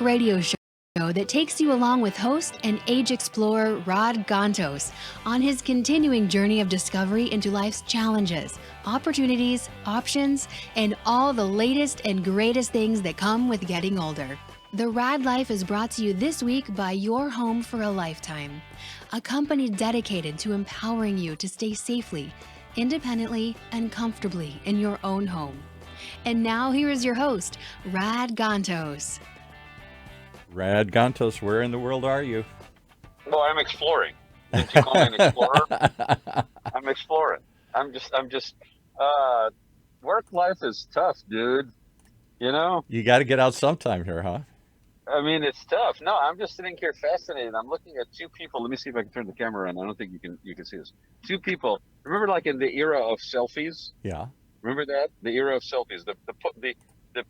radio show that takes you along with host and age explorer Rod Gontos on his continuing journey of discovery into life's challenges, opportunities, options, and all the latest and greatest things that come with getting older. The Raad Life is brought to you this week by Your Home for a Lifetime, a company dedicated to empowering you to stay safely, independently, and comfortably in your own home. And now here is your host, Rad Gontos. Rad Gontos, where in the world are you? Well, I'm exploring. Did you call me an explorer? I'm exploring. Work life is tough, dude. You know? You got to get out sometime here, huh? I mean, it's tough. No, I'm just sitting here fascinated. I'm looking at two people. Let me see if I can turn the camera on. I don't think you can see this. Two people. Remember, like in the era of selfies? Yeah. Remember that? The era of selfies. The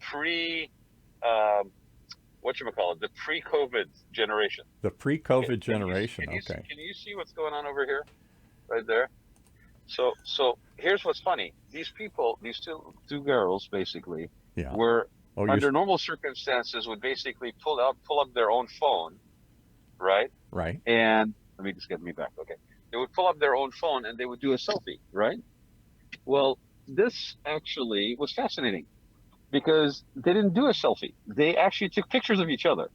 pre whatchamacallit, the pre-COVID generation. The pre-COVID generation. Okay. Can you see what's going on over here? Right there. So here's what's funny. These people, these two girls basically, were under normal circumstances would basically pull up their own phone, right? Right. And let me just get me back. Okay. They would pull up their own phone and they would do a selfie, right? Well, this actually was fascinating because they didn't do a selfie. They actually took pictures of each other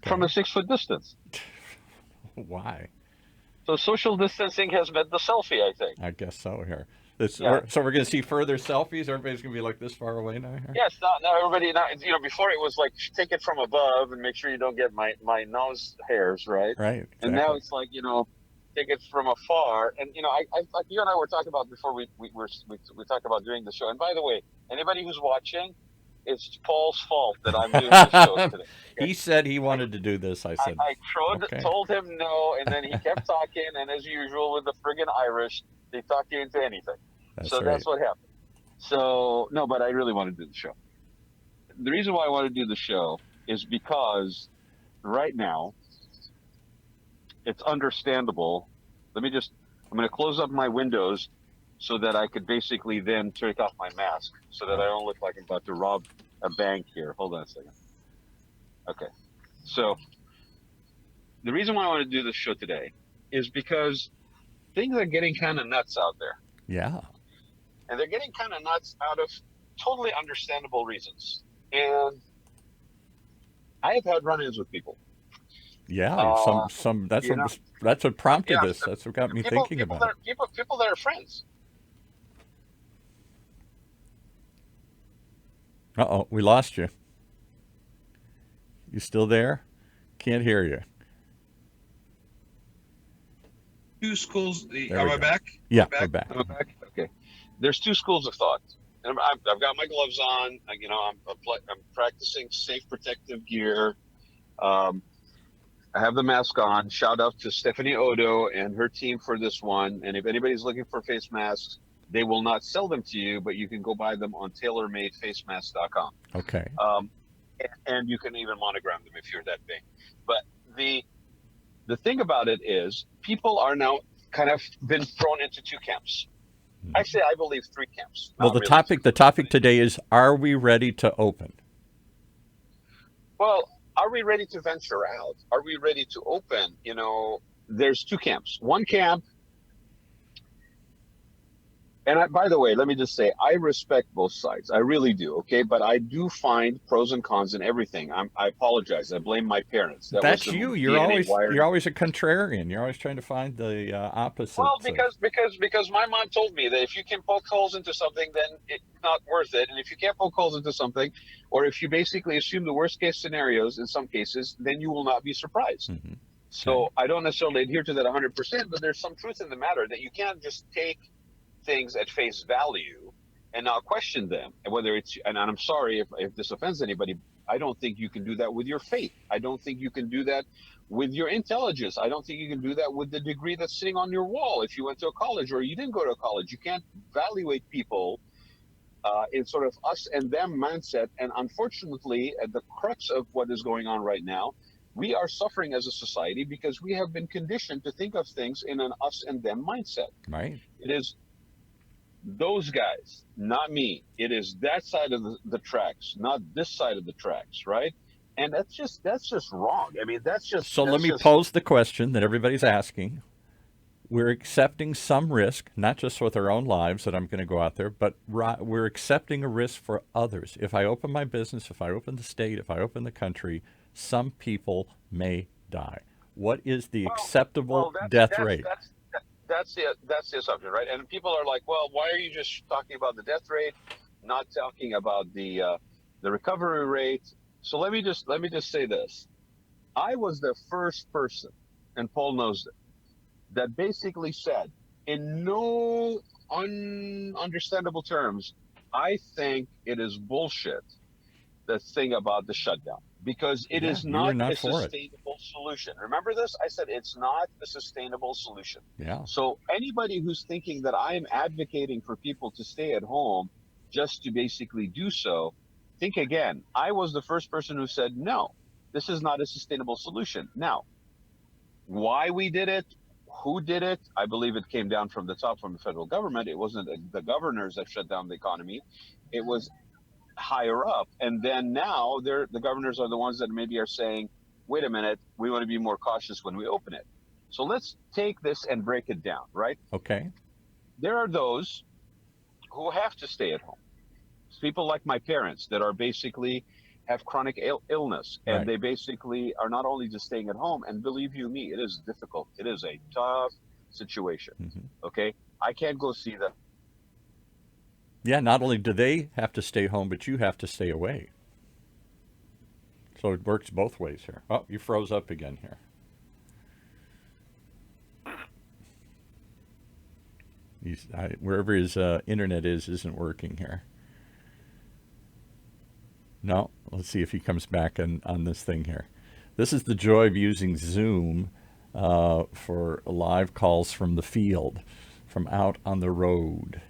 from a 6-foot distance. Why? So social distancing has met the selfie, I think. I guess so here. So we're going to see further selfies? Everybody's going to be like this far away now here? Yes, now everybody, before it was like, take it from above and make sure you don't get my nose hairs, right? Right. Exactly. And now it's like, take it from afar. And, I like you and I were talking about before we talked about doing the show. And by the way, anybody who's watching, it's Paul's fault that I'm doing this show today. Okay? He said he wanted to do this. I said, I told him no, and then he kept talking. And as usual with the friggin' Irish, they talk you into anything. That's what happened. So, no, but I really want to do the show. The reason why I want to do the show is because right now, it's understandable. I'm going to close up my windows so that I could basically then take off my mask so that I don't look like I'm about to rob a bank here. Hold on a second. Okay. So the reason why I want to do this show today is because things are getting kind of nuts out there. Yeah. And they're getting kind of nuts out of totally understandable reasons. And I have had run-ins with people. Yeah, that's what prompted this. That's what got me thinking about it. People that are friends. Uh-oh, we lost you. You still there? Can't hear you. Two schools. Am I back? Yeah, we're back. Am I back? Okay. There's two schools of thought. And I've got my gloves on. I'm practicing safe protective gear. I have the mask on. Shout out to Stephanie Odo and her team for this one. And if anybody's looking for face masks, they will not sell them to you, but you can go buy them on tailormadefacemask.com. Okay. And you can even monogram them if you're that big. But the thing about it is people are now kind of been thrown into two camps. Actually, I believe three camps. Well, the topic today is, are we ready to open? Well, are we ready to venture out? Are we ready to open? There's two camps. One camp, and by the way, let me just say, I respect both sides. I really do, okay? But I do find pros and cons in everything. I apologize. I blame my parents. That's you. You're always a contrarian. You're always trying to find the opposite. Well, because my mom told me that if you can poke holes into something, then it's not worth it. And if you can't poke holes into something, or if you basically assume the worst case scenarios in some cases, then you will not be surprised. Mm-hmm. So I don't necessarily adhere to that 100%, but there's some truth in the matter that you can't just take things at face value and not question them. And whether it's, and I'm sorry if this offends anybody, I don't think you can do that with your faith. I don't think you can do that with your intelligence. I don't think you can do that with the degree that's sitting on your wall. If you went to a college or you didn't go to a college, you can't evaluate people in sort of us and them mindset. And unfortunately, at the crux of what is going on right now, we are suffering as a society because we have been conditioned to think of things in an us and them mindset. Right. It is Those guys, not me. It is that side of the tracks, not this side of the tracks, right? And that's just wrong. I mean, that's just So let that's me just pose the question that everybody's asking. We're accepting some risk, not just with our own lives that I'm going to go out there, but we're accepting a risk for others. If I open my business, if I open the state, if I open the country, some people may die. What is the well, acceptable well, that's death that's rate? that's that's the assumption, right? And people are like, well, why are you just talking about the death rate, not talking about the recovery rate? So let me just say this. I was the first person, and Paul knows this, that basically said, in no understandable terms, I think it is bullshit, the thing about the shutdown, because it Yeah, is you were not a not for it. sustainable solution. Remember this? I said it's not a sustainable solution. Yeah. So anybody who's thinking that I am advocating for people to stay at home just to basically do so, think again. I was the first person who said, no, this is not a sustainable solution. Now, why we did it, who did it, I believe it came down from the top, from the federal government. It wasn't the governors that shut down the economy. It was higher up. And then now the governors are the ones that maybe are saying, wait a minute, we want to be more cautious when we open it. So let's take this and break it down, right? Okay. There are those who have to stay at home. People like my parents that are basically have chronic illness, and Right. they basically are not only just staying at home, and believe you me, it is difficult. It is a tough situation. Hmm. Okay. I can't go see them. Yeah, not only do they have to stay home, but you have to stay away. So it works both ways here. Oh, you froze up again here. Wherever his internet is isn't working here. No, let's see if he comes back on this thing here. This is the joy of using Zoom for live calls from the field, from out on the road.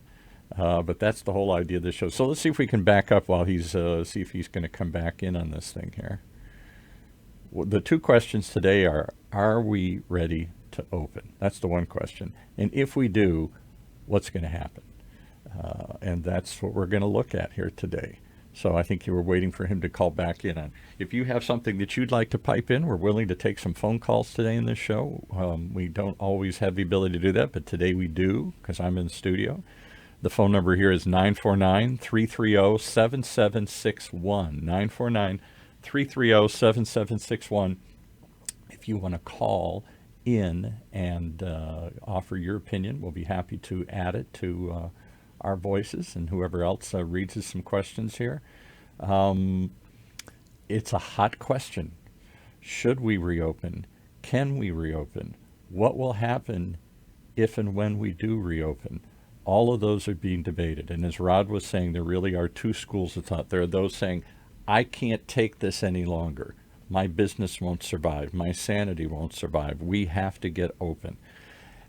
But that's the whole idea of this show. So let's see if we can back up while see if he's going to come back in on this thing here. Well, the two questions today are we ready to open? That's the one question. And if we do, what's going to happen? And that's what we're going to look at here today. So I think you were waiting for him to call back in on. If you have something that you'd like to pipe in, we're willing to take some phone calls today in this show. We don't always have the ability to do that, but today we do because I'm in the studio. The phone number here is 949-330-7761. 949-330-7761. If you want to call in and offer your opinion, we'll be happy to add it to our voices and whoever else reads us some questions here. It's a hot question. Should we reopen? Can we reopen? What will happen if and when we do reopen? All of those are being debated. And as Rod was saying, there really are two schools of thought. There are those saying, I can't take this any longer. My business won't survive. My sanity won't survive. We have to get open.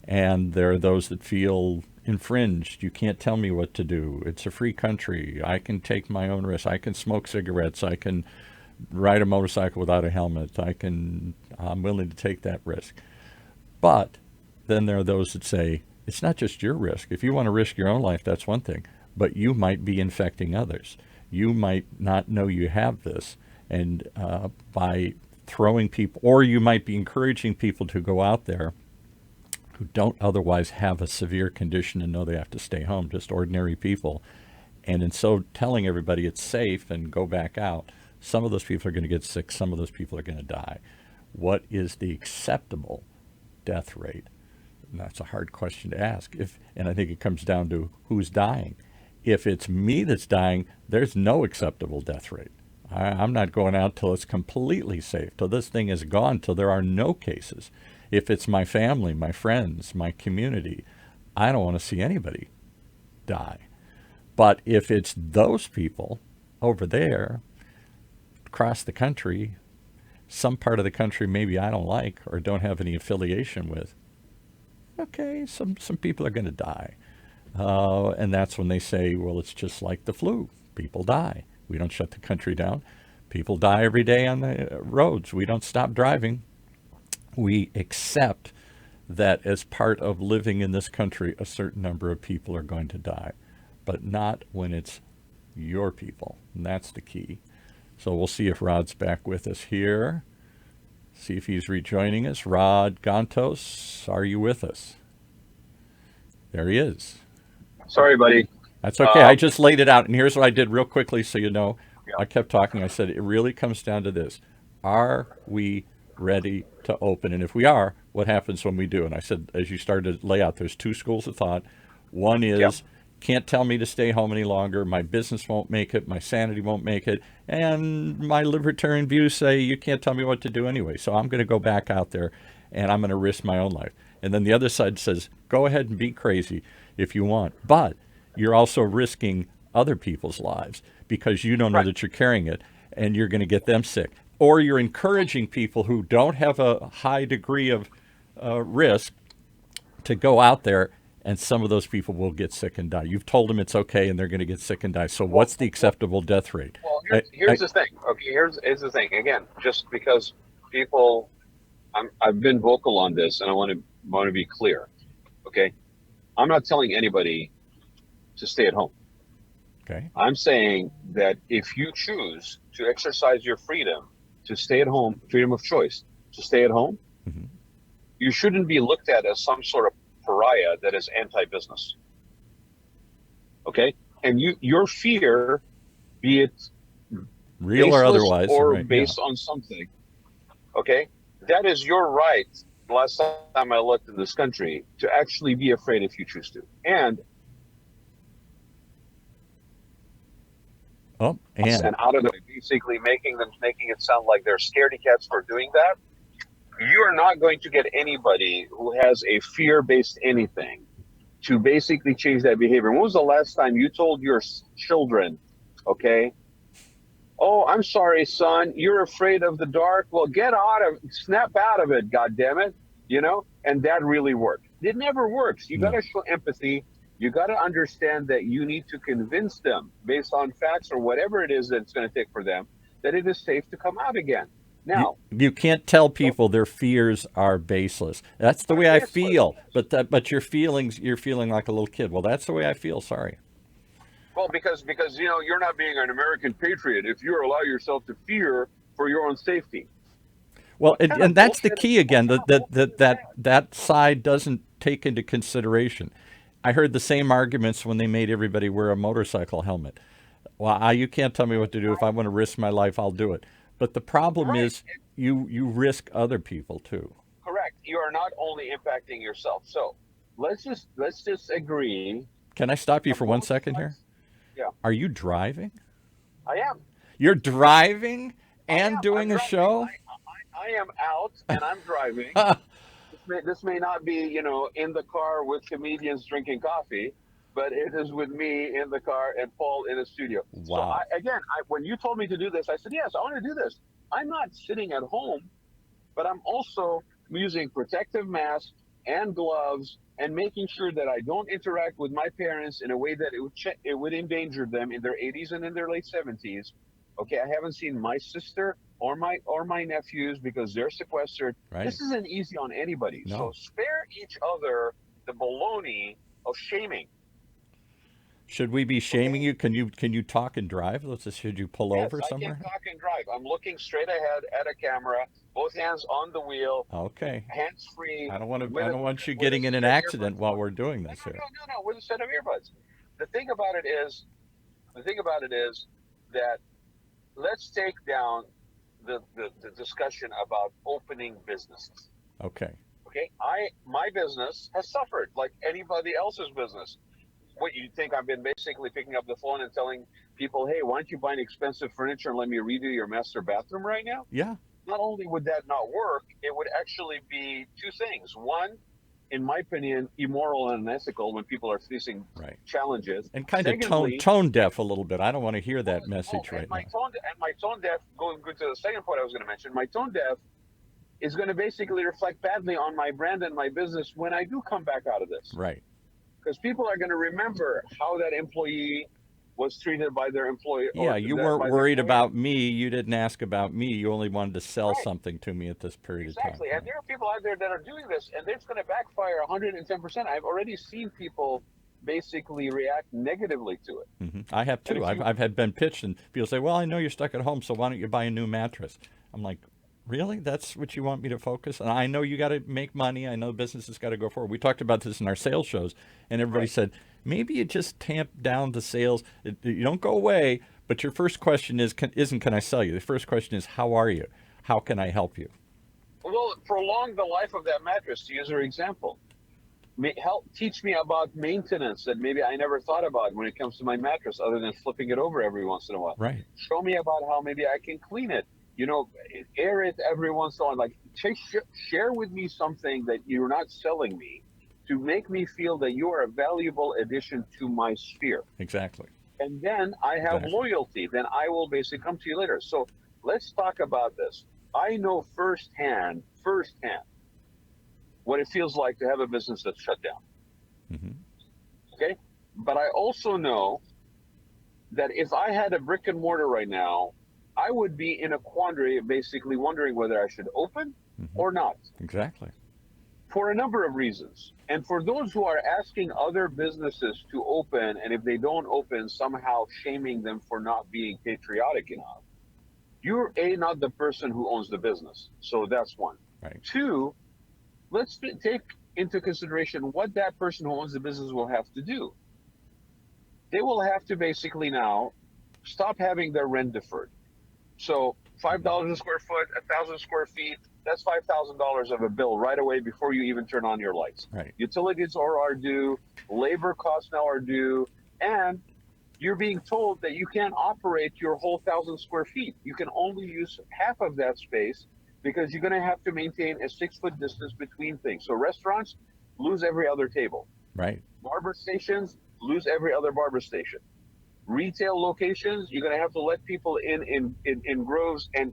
And there are those that feel infringed. You can't tell me what to do. It's a free country. I can take my own risks. I can smoke cigarettes. I can ride a motorcycle without a helmet. I'm willing to take that risk. But then there are those that say, it's not just your risk. If you want to risk your own life, that's one thing. But you might be infecting others. You might not know you have this. And by throwing people, or you might be encouraging people to go out there who don't otherwise have a severe condition and know they have to stay home, just ordinary people. And in so telling everybody it's safe and go back out, some of those people are going to get sick. Some of those people are going to die. What is the acceptable death rate? And that's a hard question to ask. And I think it comes down to who's dying. If it's me that's dying, there's no acceptable death rate. I'm not going out till it's completely safe, till this thing is gone, till there are no cases. If it's my family, my friends, my community, I don't want to see anybody die. But if it's those people over there, across the country, some part of the country maybe I don't like or don't have any affiliation with, okay, some people are going to die. And that's when they say, well, it's just like the flu. People die. We don't shut the country down. People die every day on the roads. We don't stop driving. We accept that as part of living in this country, a certain number of people are going to die, but not when it's your people. And that's the key. So we'll see if Rod's back with us here. See if he's rejoining us. Raad Gantos, are you with us? There he is. Sorry, buddy. That's okay. I just laid it out. And here's what I did real quickly so you know. Yeah. I kept talking. I said, it really comes down to this. Are we ready to open? And if we are, what happens when we do? And I said, as you started to lay out, there's two schools of thought. One is, Yep. can't tell me to stay home any longer. My business won't make it. My sanity won't make it. And my libertarian views say you can't tell me what to do anyway. So I'm going to go back out there and I'm going to risk my own life. And then the other side says, go ahead and be crazy if you want. But you're also risking other people's lives because you don't know that you're carrying it and you're going to get them sick. Or you're encouraging people who don't have a high degree of risk to go out there, and some of those people will get sick and die. You've told them it's okay and they're going to get sick and die. So what's the acceptable death rate? Well, here's the thing. Okay, here's the thing. Again, just because people, I've been vocal on this, and I want to be clear. Okay, I'm not telling anybody to stay at home. Okay. I'm saying that if you choose to exercise your freedom to stay at home, freedom of choice, to stay at home, you shouldn't be looked at as some sort of pariah that is anti-business. Okay? And your fear, be it real or otherwise, or right, based on something, okay? That is your right, last time I looked in this country, to actually be afraid if you choose to. And out of it, basically making it sound like they're scaredy cats for doing that. You are not going to get anybody who has a fear-based anything to basically change that behavior. When was the last time you told your children, okay, oh, I'm sorry, son, you're afraid of the dark? Well, snap out of it, goddammit, you know? And that really worked. It never works. You got to show empathy. You got to understand that you need to convince them based on facts or whatever it is that it's going to take for them that it is safe to come out again. Now, you can't tell people their fears are baseless. That's the way I feel. But you're feeling like a little kid. Well, that's the way I feel. Sorry. Well, because you're not being an American patriot if you allow yourself to fear for your own safety. Well, and that's the key again. That side doesn't take into consideration. I heard the same arguments when they made everybody wear a motorcycle helmet. Well, you can't tell me what to do. If I want to risk my life, I'll do it. But the problem is you risk other people too. Correct. You are not only impacting yourself. So let's just agree. Can I stop you for 1 second here? Yeah. Are you driving? I am. You're driving and doing a show? I am out and I'm driving. This may not be, in the car with comedians drinking coffee, but it is with me in the car and Paul in the studio. Wow. So when you told me to do this, I said, yes, I want to do this. I'm not sitting at home, but I'm also using protective masks and gloves and making sure that I don't interact with my parents in a way that it would endanger them in their 80s and in their late 70s. Okay, I haven't seen my sister or my nephews because they're sequestered. Right. This isn't easy on anybody. No. So spare each other the baloney of shaming. Should we be shaming you? Can you talk and drive? Should you pull over somewhere? I can talk and drive. I'm looking straight ahead at a camera, both hands on the wheel. Okay. Hands free. I don't want you getting in an accident while we're doing this here. No, with a set of earbuds. The thing about it is that let's take down the discussion about opening businesses. Okay. Okay. My business has suffered like anybody else's business. What, you think I've been basically picking up the phone and telling people, hey, why don't you buy an expensive furniture and let me redo your master bathroom right now? Yeah. Not only would that not work, it would actually be two things. One, in my opinion, immoral and unethical when people are facing challenges. And kind of tone deaf a little bit. I don't want to hear that message right now. My tone deaf, going to the second point I was going to mention, my tone deaf is going to basically reflect badly on my brand and my business when I do come back out of this. Right. Because people are going to remember how that employee was treated by their employer Yeah, or you weren't by their worried employer. about me. You didn't ask about me. You only wanted to sell Right. something to me at this period of time. Exactly. And Right. there are people out there that are doing this, and it's going to backfire 110%. I've already seen people basically react negatively to it. I have And too. if I've, you, I've had been pitched, and people say, well, I know you're stuck at home, so why don't you buy a new mattress? I'm like, really? That's what you want me to focus on? I know you got to make money. I know business has got to go forward. We talked about this in our sales shows, and everybody right. said, maybe you just tamp down the sales. You don't go away, but your first question isn't can I sell you? The first question is, how are you? How can I help you? Well, prolong the life of that mattress, to use your example. Help teach me about maintenance that maybe I never thought about when it comes to my mattress, other than flipping it over every once in a while. Right. Show me about how maybe I can clean it, air it every once in a while. Like, share with me something that you're not selling me to make me feel that you are a valuable addition to my sphere. Exactly. And then I have Exactly. loyalty. Then I will basically come to you later. So let's talk about this. I know firsthand, what it feels like to have a business that's shut down. hmm Okay. But I also know that if I had a brick and mortar right now, I would be in a quandary, basically wondering whether I should open hmm or not, Exactly. for a number of reasons. And for those who are asking other businesses to open, and if they don't open, somehow shaming them for not being patriotic enough, you're not the person who owns the business. So that's one. Right. Two, let's take into consideration what that person who owns the business will have to do. They will have to basically now stop having their rent deferred. So $5 a square foot, 1,000 square feet, that's $5,000 of a bill right away before you even turn on your lights. Right. Utilities are due, labor costs now are due, and you're being told that you can't operate your whole 1,000 square feet. You can only use half of that space because you're going to have to maintain a 6 foot distance between things. So restaurants lose every other table. Right. Barber stations lose every other barber station. Retail locations, you're going to have to let people in groves, and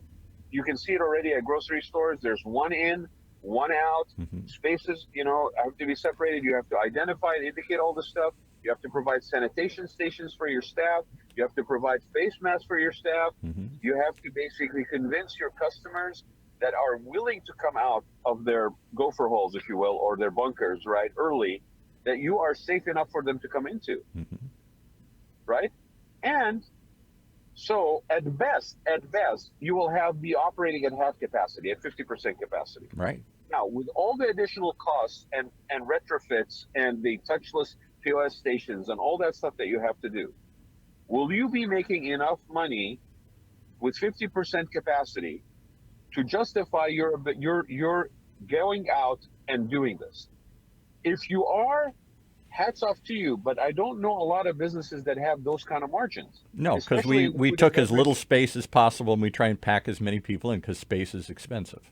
you can see it already at grocery stores. There's one in, one out. hmm Spaces, have to be separated. You have to identify and indicate all this stuff. You have to provide sanitation stations for your staff. You have to provide face masks for your staff. hmm You have to basically convince your customers that are willing to come out of their gopher holes, if you will, or their bunkers, right, early, that you are safe enough for them to come into, hmm right? And so at best, you will be operating at half capacity, at 50% capacity. Right. Now, with all the additional costs and retrofits and the touchless POS stations and all that stuff that you have to do, will you be making enough money with 50% capacity to justify your going out and doing this? If you are, hats off to you, but I don't know a lot of businesses that have those kind of margins, No, because especially we, in the we food and took as little beverage. space as possible, and we try and pack as many people in because space is expensive.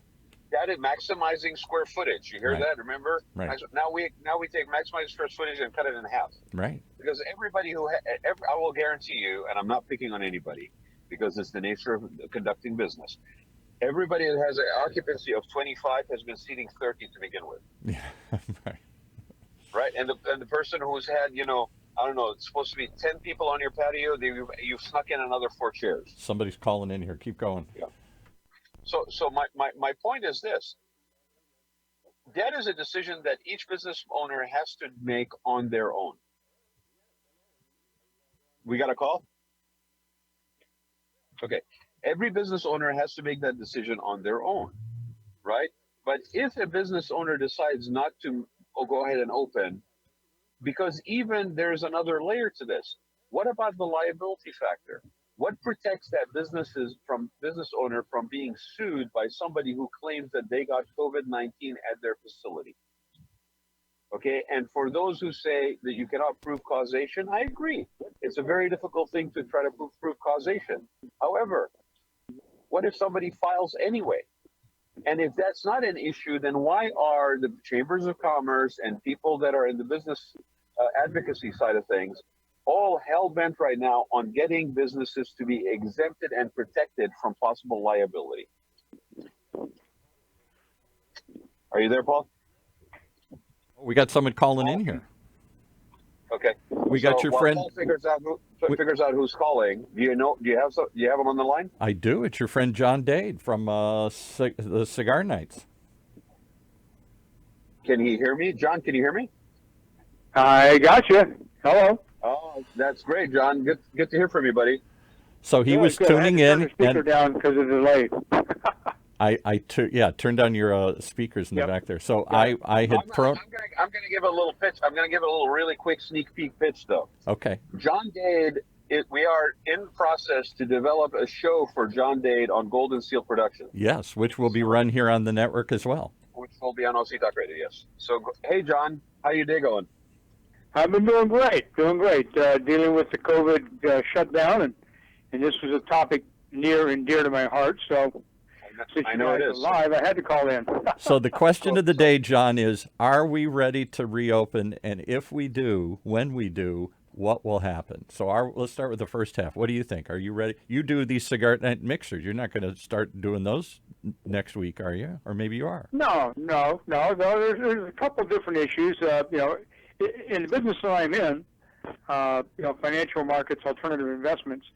That is maximizing square footage. You hear Right. that? Remember? Right. Now we take maximizing square footage and cut it in half, Right. because everybody I will guarantee you, and I'm not picking on anybody because it's the nature of conducting business. Everybody that has an occupancy of 25 has been seating 30 to begin with, Yeah. Right. right? And the person who's had, I don't know, it's supposed to be 10 people on your patio, you've snuck in another 4 chairs. Somebody's calling in here. Keep going. Yeah. So my point is this: that is a decision that each business owner has to make on their own. We got a call? Okay. Every business owner has to make that decision on their own, right? But if a business owner decides not to go ahead and open, because even there's another layer to this. What about the liability factor? What protects that business owner from being sued by somebody who claims that they got COVID-19 at their facility? Okay, and for those who say that you cannot prove causation, I agree. It's a very difficult thing to try to prove causation. However, what if somebody files anyway? And if that's not an issue, then why are the chambers of commerce and people that are in the business advocacy side of things all hell bent right now on getting businesses to be exempted and protected from possible liability? Are you there, Paul? We got someone calling in here. Okay. we got your while friend. Paul figures out who's calling, do you have him on the line? I do. It's your friend John Dade from the Cigar Nights. Can he hear me? John, can you hear me? I got you. Hello. Oh, that's great, John. Good to hear from you, buddy. So he was Good. tuning I had to turn in, the speaker and down because of the delay. I turned down your speakers in the back there. So I had thrown. I'm gonna give it a little pitch. I'm gonna give it a little really quick sneak peek pitch, though. Okay. John Dade. We are in process to develop a show for John Dade on Golden Seal Productions. Yes, which will be run here on the network as well. Which will be on OC Talk Radio. Yes. So, hey, John, how your day going? I've been doing great. Dealing with the COVID shutdown, and this was a topic near and dear to my heart. So, since I know you it guys is. are live, I had to call in. So the question of the day, John, is: are we ready to reopen? And if we do, when we do, what will happen? So let's start with the first half. What do you think? Are you ready? You do these cigar night mixers. You're not going to start doing those next week, are you? Or maybe you are. No. There's a couple different issues. In the business that I'm in, financial markets, alternative investments.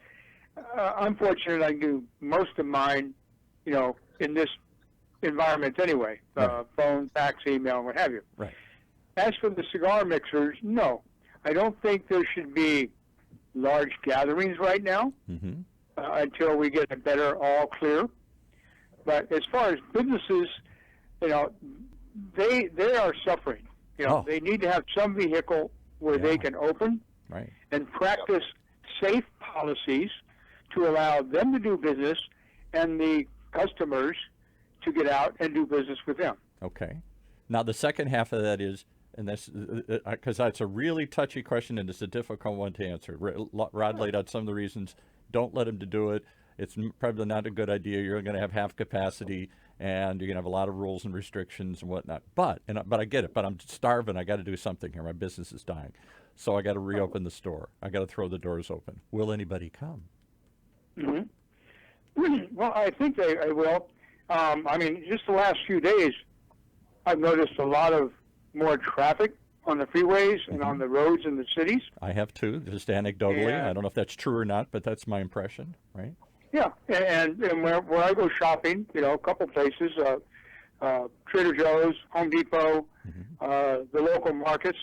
I'm fortunate I do most of mine, in this environment anyway. Right. Phone, fax, email, and what have you. Right. As for the cigar mixers, no. I don't think there should be large gatherings right now until we get a better all clear. But as far as businesses, they are suffering. They need to have some vehicle where they can open and practice safe policies to allow them to do business and the customers to get out and do business with them. Okay. Now the second half of that is, and that's because that's a really touchy question and it's a difficult one to answer. Rod laid out some of the reasons. Don't let him to do it. It's probably not a good idea. You're going to have half capacity, and you're going to have a lot of rules and restrictions and whatnot. But I get it. But I'm starving. I got to do something here. My business is dying, so I got to reopen the store. I got to throw the doors open. Will anybody come? Well, I think they will. Just the last few days, I've noticed a lot of more traffic on the freeways and on the roads in the cities. I have too, just anecdotally. I don't know if that's true or not, but that's my impression, right? Yeah, and where I go shopping, a couple places, Trader Joe's, Home Depot, the local markets,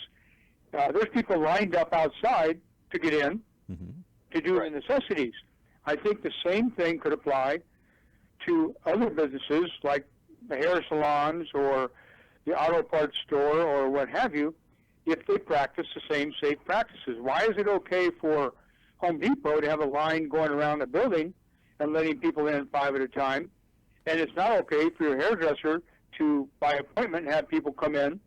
there's people lined up outside to get in to do the necessities. I think the same thing could apply to other businesses like the hair salons or the auto parts store or what have you, if they practice the same safe practices. Why is it okay for Home Depot to have a line going around the building and letting people in 5 at a time, and it's not okay for your hairdresser to, by appointment, have people come in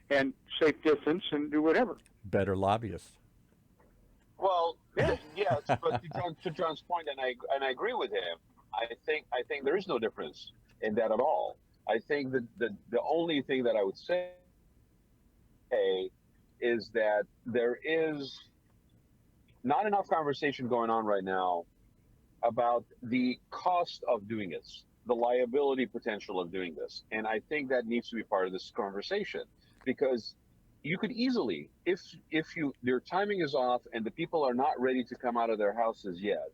and safe distance and do whatever? Better lobbyists. Well, yes, but to John's point, and I agree with him. I think there is no difference in that at all. I think that the only thing that I would say is that there is not enough conversation going on right now about the cost of doing this, the liability potential of doing this. And I think that needs to be part of this conversation, because you could easily, if your timing is off and the people are not ready to come out of their houses yet,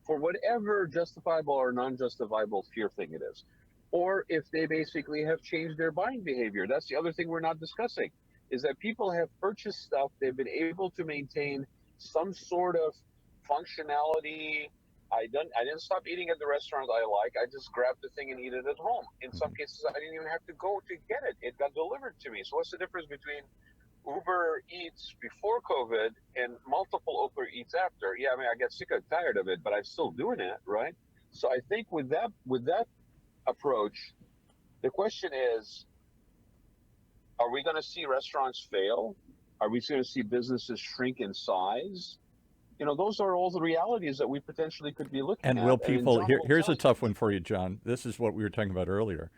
for whatever justifiable or non-justifiable fear thing it is, or if they basically have changed their buying behavior. That's the other thing we're not discussing, is that people have purchased stuff, they've been able to maintain some sort of functionality. I didn't stop eating at the restaurant I like. I just grabbed the thing and eat it at home. In some cases, I didn't even have to go to get it. It got delivered to me. So what's the difference between Uber Eats before COVID and multiple Uber Eats after? Yeah, I get sick and tired of it, but I'm still doing it, right? So I think with that approach, the question is, are we going to see restaurants fail? Are we going to see businesses shrink in size? Those are all the realities that we potentially could be looking at. And will people, here's a tough you. one for you, John. This is what we were talking about earlier.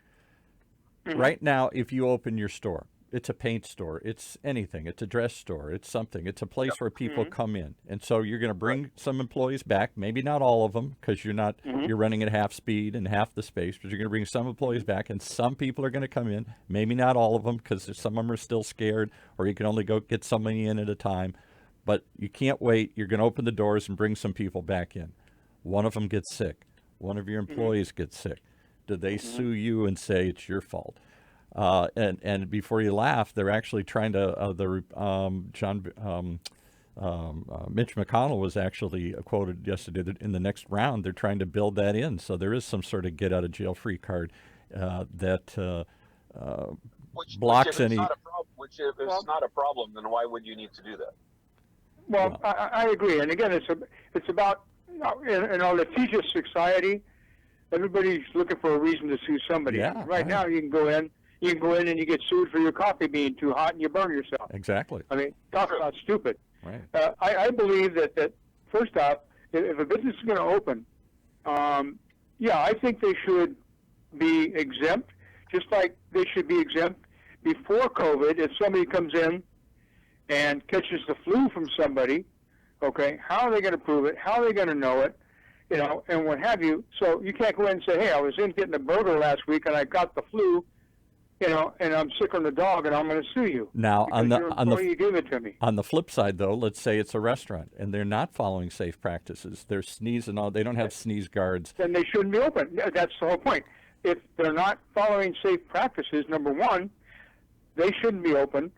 Right now, if you open your store, it's a paint store, it's anything, it's a dress store, it's something, it's a place where people come in. And so you're going to bring some employees back, maybe not all of them, because you're running at half speed and half the space, but you're going to bring some employees back, and some people are going to come in, maybe not all of them, because some of them are still scared, or you can only go get somebody in at a time. But you can't wait. You're going to open the doors and bring some people back in. One of them gets sick. One of your employees gets sick. Do they sue you and say it's your fault? And before you laugh, they're actually trying to. Mitch McConnell was actually quoted yesterday that in the next round they're trying to build that in. So there is some sort of get out of jail free card that blocks any. Which if it's not a problem, then why would you need to do that? Well, I agree. And again, it's about in our litigious society, everybody's looking for a reason to sue somebody. Yeah, right now, you can go in and you get sued for your coffee being too hot and you burn yourself. Exactly. I mean, talk about stupid. Right. I believe that first off, if a business is going to open, I think they should be exempt, just like they should be exempt before COVID. If somebody comes in and catches the flu from somebody, okay, how are they going to prove it? How are they going to know it? You know, and what have you. So you can't go in and say, hey, I was in getting a burger last week and I got the flu, you know, and I'm sick on the dog and I'm going to sue you. Now, you gave it to me. On the flip side, though, let's say it's a restaurant and they're not following safe practices. They're sneezing all. They don't have sneeze guards. Then they shouldn't be open. That's the whole point. If they're not following safe practices, number one, they shouldn't be open.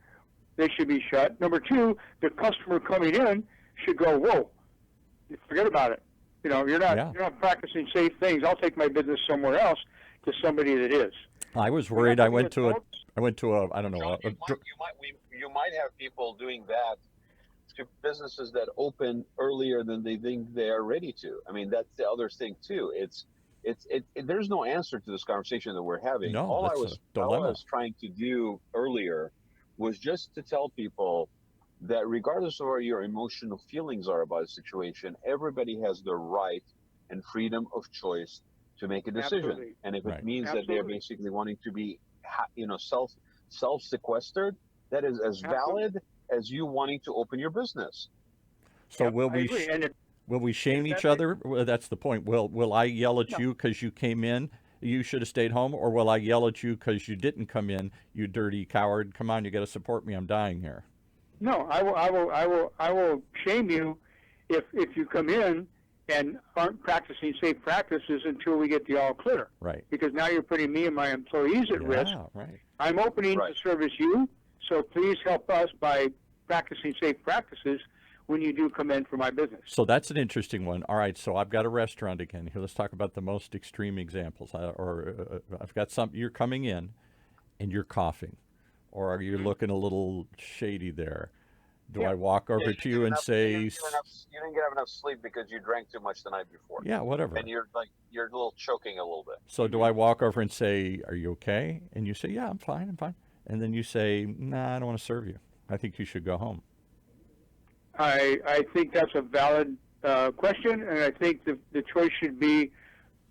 They should be shut. Number two, the customer coming in should go, whoa, forget about it. You know, you're not practicing safe things. I'll take my business somewhere else to somebody that is. I was worried. I went to a I don't know. John, you might have people doing that to businesses that open earlier than they think they are ready to. I mean, that's the other thing too. There's no answer to this conversation that we're having. No, all I dilemma. was trying to do earlier was just to tell people that regardless of what your emotional feelings are about a situation, everybody has the right and freedom of choice to make a decision. Absolutely. And if Right. it means that they're basically wanting to be, self-sequestered, that is as valid as you wanting to open your business. So Yep, will I we? agree. And Will we shame if each that- other? Well, that's the point. Will I yell at you because you came in? You should have stayed home, or will I yell at you because you didn't come in? You dirty coward! Come on, you got to support me. I'm dying here. No, I will shame you if you come in and aren't practicing safe practices until we get the all clear. Right. Because now you're putting me and my employees at risk. Yeah. Right. I'm opening to service you, so please help us by practicing safe practices when you do come in for my business. So that's an interesting one. All right, so I've got a restaurant again. Here, let's talk about the most extreme examples. I've got some. You're coming in, and you're coughing, or you're looking a little shady there. Do I walk over to you and say, you didn't get enough sleep because you drank too much the night before. yeah, whatever. And you're a little choking a little bit. So do I walk over and say, are you okay? And you say, yeah, I'm fine. And then you say, nah, I don't want to serve you. I think you should go home. I think that's a valid question, and I think the choice should be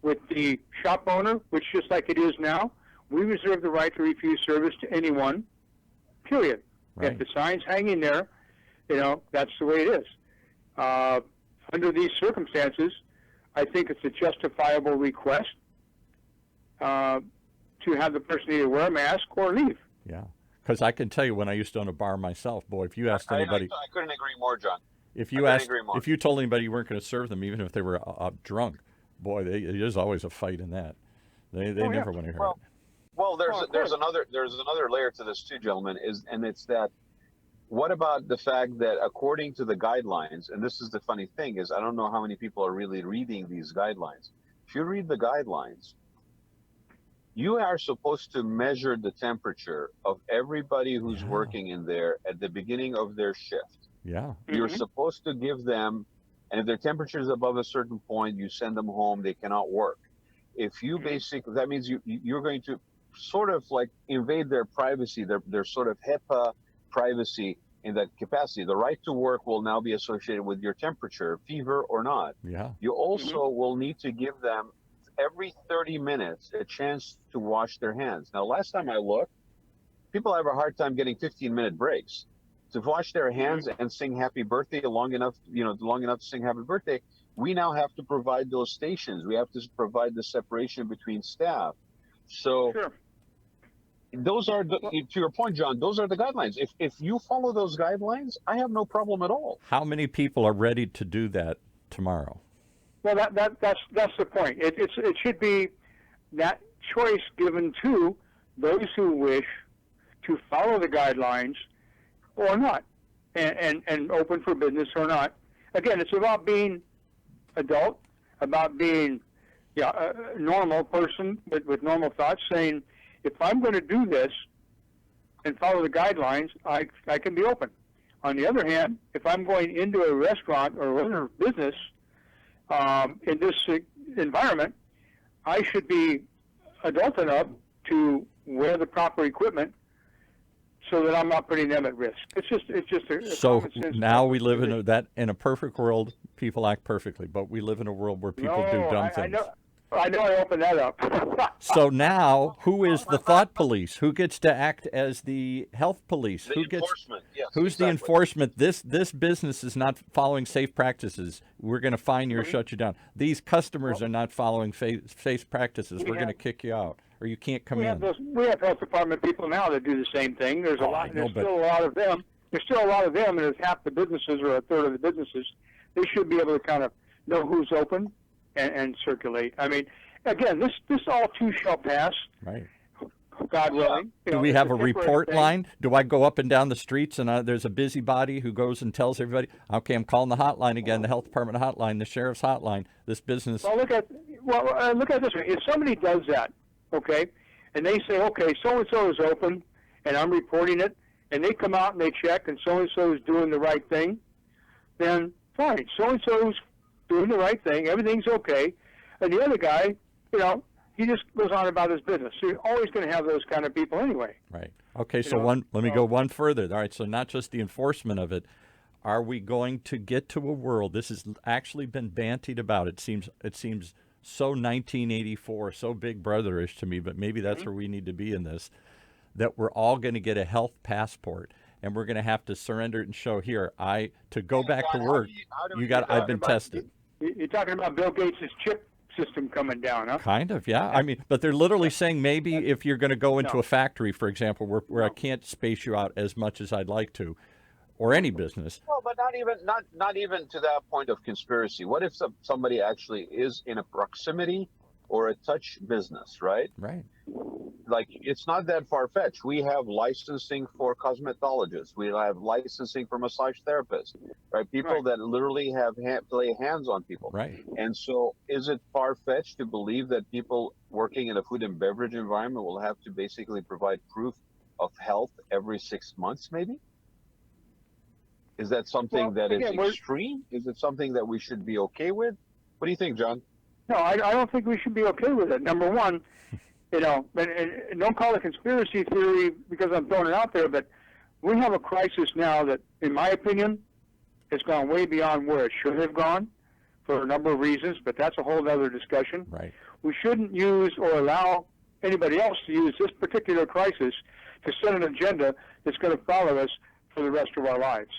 with the shop owner, which just like it is now, we reserve the right to refuse service to anyone, period. Right. If the sign's hanging there, you know, that's the way it is. Under these circumstances, I think it's a justifiable request to have the person either wear a mask or leave. Yeah. Because I can tell you, when I used to own a bar myself, boy, if you asked anybody, I couldn't agree more, John. if you told anybody you weren't going to serve them, even if they were drunk, boy, there's always a fight in that. They never want to hear it. Well, there's another layer to this too, gentlemen. It's that. What about the fact that according to the guidelines, and this is the funny thing, is I don't know how many people are really reading these guidelines. If you read the guidelines, you are supposed to measure the temperature of everybody who's working in there at the beginning of their shift. Yeah. You're supposed to give them, and if their temperature is above a certain point, you send them home. They cannot work. If you that means you're going to sort of like invade their privacy, their sort of HIPAA privacy in that capacity. The right to work will now be associated with your temperature, fever or not. Yeah. You also will need to give them every 30 minutes a chance to wash their hands. Now, last time I looked, people have a hard time getting 15-minute breaks to wash their hands and sing happy birthday long enough to sing happy birthday. We now have to provide those stations. We have to provide the separation between staff. So those are to your point, John. Those are the guidelines. If you follow those guidelines, I have no problem at all. How many people are ready to do that tomorrow? Well, that's the point. It should be that choice given to those who wish to follow the guidelines or not, and open for business or not. Again, it's about being adult, about being a normal person with normal thoughts, saying, if I'm going to do this and follow the guidelines, I can be open. On the other hand, if I'm going into a restaurant or other business in this environment, I should be adult enough to wear the proper equipment so that I'm not putting them at risk. It's just a So common sense now we live in a perfect world. People act perfectly, but we live in a world where people do dumb things. I know I opened that up. So now, who is the thought police? Who gets to act as the health police? The enforcement. Yes, who's exactly. the enforcement? This business is not following safe practices. We're going to fine you or shut you down. These customers are not following safe practices. We're going to kick you out, or you can't come in. We have health department people now that do the same thing. There's still a lot of them. There's still a lot of them, and it's half the businesses or a third of the businesses. They should be able to kind of know who's open and circulate. I mean, again, this all too shall pass. Right. God willing. Do we have a report line? Do I go up and down the streets and there's a busybody who goes and tells everybody, okay, I'm calling the hotline again, the health department hotline, the sheriff's hotline, this business. Well, look at it this way. If somebody does that, okay, and they say, okay, so-and-so is open, and I'm reporting it, and they come out and they check, and so-and-so is doing the right thing, then fine. So-and-so's doing the right thing. Everything's okay. And the other guy, he just goes on about his business. So you're always going to have those kind of people anyway. Right. Okay, let me go one further. All right, so not just the enforcement of it. Are we going to get to a world, this has actually been bantied about, it seems so 1984, so Big Brother-ish to me, but maybe that's where we need to be in this, that we're all going to get a health passport, and we're going to have to surrender it and show here, to go back to work, I've been tested. You're talking about Bill Gates' chip system coming down, huh? Kind of, yeah. I mean, but they're literally saying maybe if you're going to go into a factory, for example, where I can't space you out as much as I'd like to, or any business. Well, but not even to that point of conspiracy. What if somebody actually is in a proximity or a touch business, right? Right. Like, it's not that far-fetched. We have licensing for cosmetologists. We have licensing for massage therapists, right? People that literally lay hands on people. Right. And so is it far-fetched to believe that people working in a food and beverage environment will have to basically provide proof of health every 6 months, maybe? Is that something that is extreme? Is it something that we should be okay with? What do you think, John? No, I don't think we should be okay with it. Number one, and don't call it conspiracy theory because I'm throwing it out there, but we have a crisis now that, in my opinion, has gone way beyond where it should have gone for a number of reasons, but that's a whole other discussion. Right. We shouldn't use or allow anybody else to use this particular crisis to set an agenda that's going to follow us for the rest of our lives.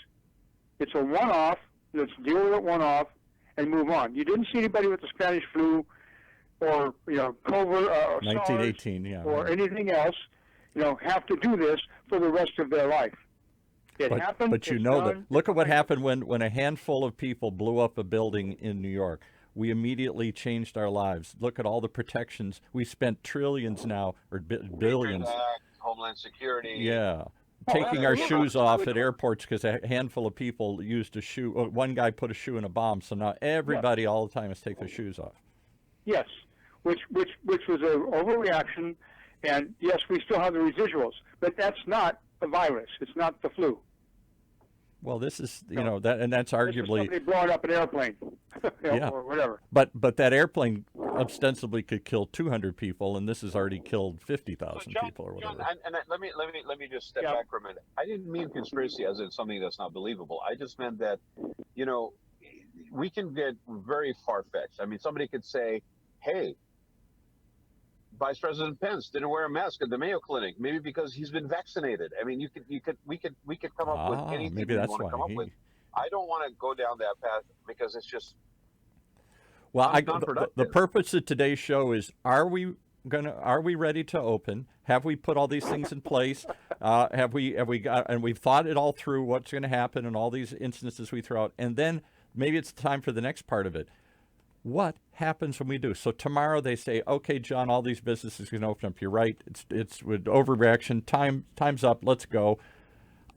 It's a one-off. Let's deal with it one-off and move on. You didn't see anybody with the Spanish flu or COVID or 1918, SARS or anything else, have to do this for the rest of their life. It happened. But look at what happened when a handful of people blew up a building in New York. We immediately changed our lives. Look at all the protections. We spent trillions now, or billions. Homeland Security. Yeah. Taking our shoes off at airports because a handful of people used a shoe. One guy put a shoe in a bomb, so now everybody all the time has to take their shoes off. Yes, which was an overreaction, and yes, we still have the residuals, but that's not a virus. It's not the flu. Well, this is that's arguably somebody blowing up an airplane, or whatever. But that airplane ostensibly could kill 200 people, and this has already killed 50,000 people or whatever. John, and let me just step back for a minute. I didn't mean conspiracy as in something that's not believable. I just meant that, we can get very far-fetched. I mean, somebody could say, "Hey, Vice President Pence didn't wear a mask at the Mayo Clinic, maybe because he's been vaccinated." I mean, we could come up with anything maybe we that's want to come up with. I don't want to go down that path because it's just the purpose of today's show is: are we are we ready to open? Have we put all these things in place? Have we got, and we've thought it all through, what's going to happen in all these instances we throw out, and then maybe it's time for the next part of it. What happens when we do? So tomorrow they say, okay, John, all these businesses can open up. You're right. It's with overreaction. Time's up. Let's go.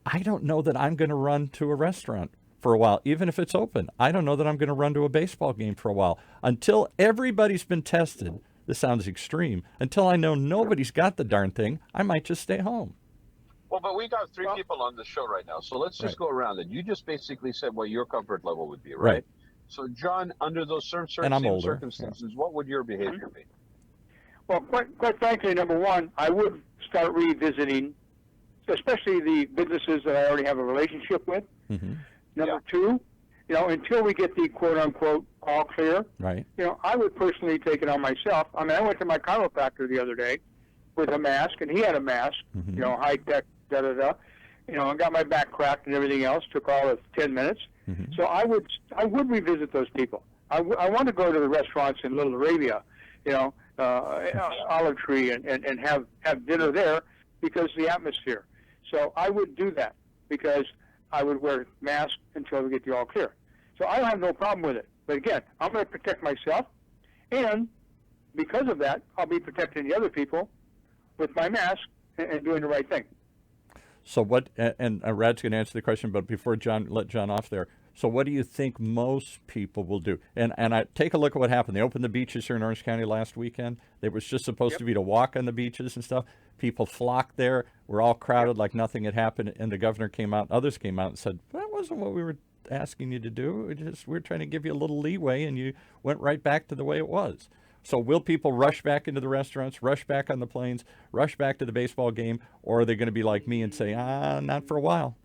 I don't know that I'm going to run to a restaurant for a while, even if it's open. I don't know that I'm going to run to a baseball game for a while until everybody's been tested. This sounds extreme. Until I know nobody's got the darn thing, I might just stay home. Well, but we got three people on the show right now, so let's just go around it. You just basically said what your comfort level would be, right? So, John, under those circumstances, what would your behavior be? Well, quite frankly, number one, I would start revisiting, especially the businesses that I already have a relationship with. Mm-hmm. Number two, until we get the quote-unquote all clear, I would personally take it on myself. I mean, I went to my chiropractor the other day with a mask, and he had a mask, high-tech, da-da-da, and got my back cracked and everything else. Took all of 10 minutes. Mm-hmm. So I would revisit those people. I want to go to the restaurants in Little Arabia, Olive Tree, and have dinner there because the atmosphere. So I would do that because I would wear masks until we get the all clear. So I don't have no problem with it. But again, I'm going to protect myself, and because of that, I'll be protecting the other people with my mask and doing the right thing. So what, and Rad's going to answer the question, but before let John off there. So what do you think most people will do? And I take a look at what happened. They opened the beaches here in Orange County last weekend. It was just supposed to be to walk on the beaches and stuff. People flocked there. We're all crowded like nothing had happened. And the governor came out, others came out and said, that wasn't what we were asking you to do. We're trying to give you a little leeway, and you went right back to the way it was. So will people rush back into the restaurants, rush back on the planes, rush back to the baseball game, or are they going to be like me and say, not for a while?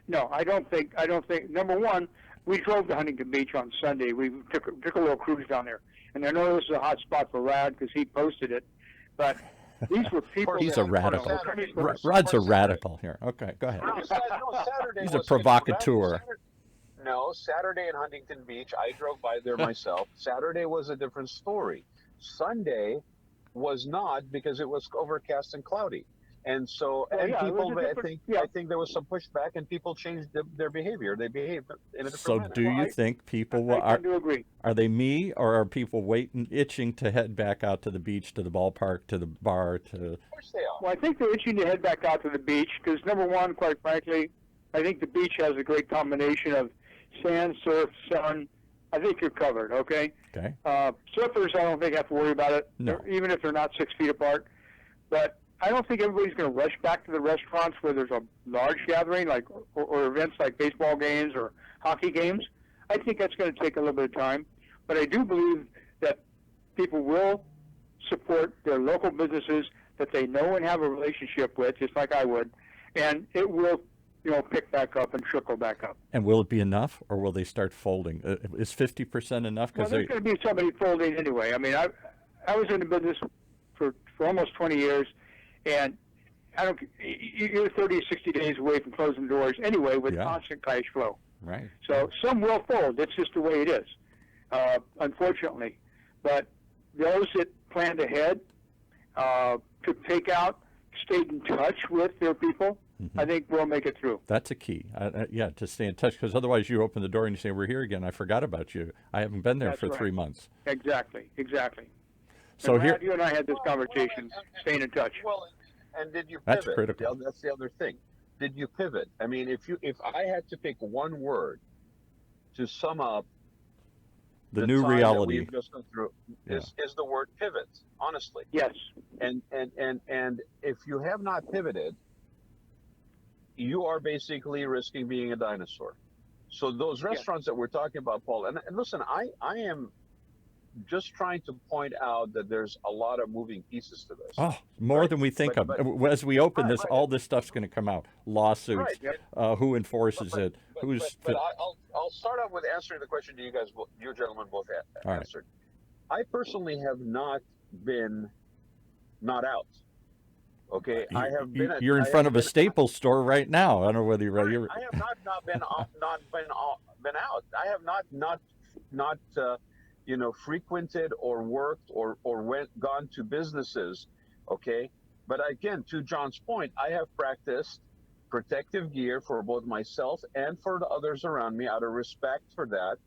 No, I don't think. Number one, we drove to Huntington Beach on Sunday. We took a little cruise down there, and I know this is a hot spot for Rad because he posted it. But these were people. He's a radical. Rod's a radical here. Okay, go ahead. No, Saturday He's a provocateur. Saturday in Huntington Beach, I drove by there myself. Saturday was a different story. Sunday was not, because it was overcast and cloudy. And so, people, I think there was some pushback, and people changed their behavior. They behaved in a different manner. So, do you think people I do agree. Are they me, or are people itching to head back out to the beach, to the ballpark, to the bar? Of course they are. Well, I think they're itching to head back out to the beach because, number one, quite frankly, I think the beach has a great combination of sand, surf, sun. I think you're covered. Okay. Okay. Surfers, I don't think have to worry about it, even if they're not 6 feet apart. But I don't think everybody's going to rush back to the restaurants where there's a large gathering, or events like baseball games or hockey games. I think that's going to take a little bit of time, but I do believe that people will support their local businesses that they know and have a relationship with, just like I would, and it will, pick back up and trickle back up. And will it be enough, or will they start folding? Is 50% enough? Well, there's going to be somebody folding anyway. I mean, I was in the business for almost 20 years. And you're 30 or 60 days away from closing doors anyway with constant cash flow. Right. So some will fold. That's just the way it is, unfortunately. But those that planned ahead, took takeout, stayed in touch with their people, I think we'll make it through. That's a key. To stay in touch, because otherwise you open the door and you say, we're here again. I forgot about you. I haven't been there for 3 months. Exactly. So and here, Brad, you and I had this conversation, staying in touch. Well, and did you pivot? That's critical. That's the other thing. Did you pivot? I mean, if I had to pick one word to sum up the new reality that we've just gone through, is the word pivot. Honestly. Yes. And if you have not pivoted, you are basically risking being a dinosaur. So those restaurants that we're talking about, Paul, and listen, I am just trying to point out that there's a lot of moving pieces to this. Oh, more than we think of. As we open this, all this stuff's going to come out. Lawsuits, who enforces it, But I'll start off with answering the question you gentlemen both answered. Right. I personally have not been not out. Okay, I have been. You're in front of a Staples store right now. I don't know whether you're ready. I have not been out. I have not frequented or worked or gone to businesses, okay? But again, to John's point, I have practiced protective gear for both myself and for the others around me out of respect for that.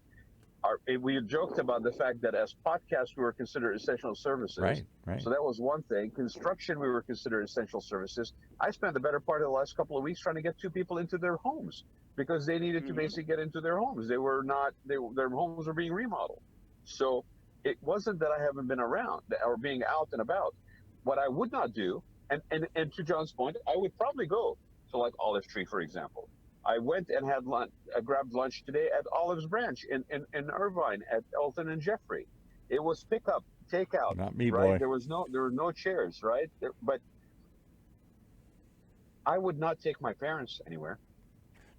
We joked about the fact that as podcasts, we were considered essential services. Right, right. So that was one thing. Construction, we were considered essential services. I spent the better part of the last couple of weeks trying to get 2 people into their homes because they needed to basically get into their homes. Their homes were being remodeled. So it wasn't that I haven't been around or being out and about. What I would not do, and to John's point, I would probably go to like Olive Tree, for example. I went and had lunch, grabbed lunch today at Olive's Branch in Irvine at Elton and Jeffrey. It was pick up, take out. Not me, right? boy. There were no chairs, right? But I would not take my parents anywhere.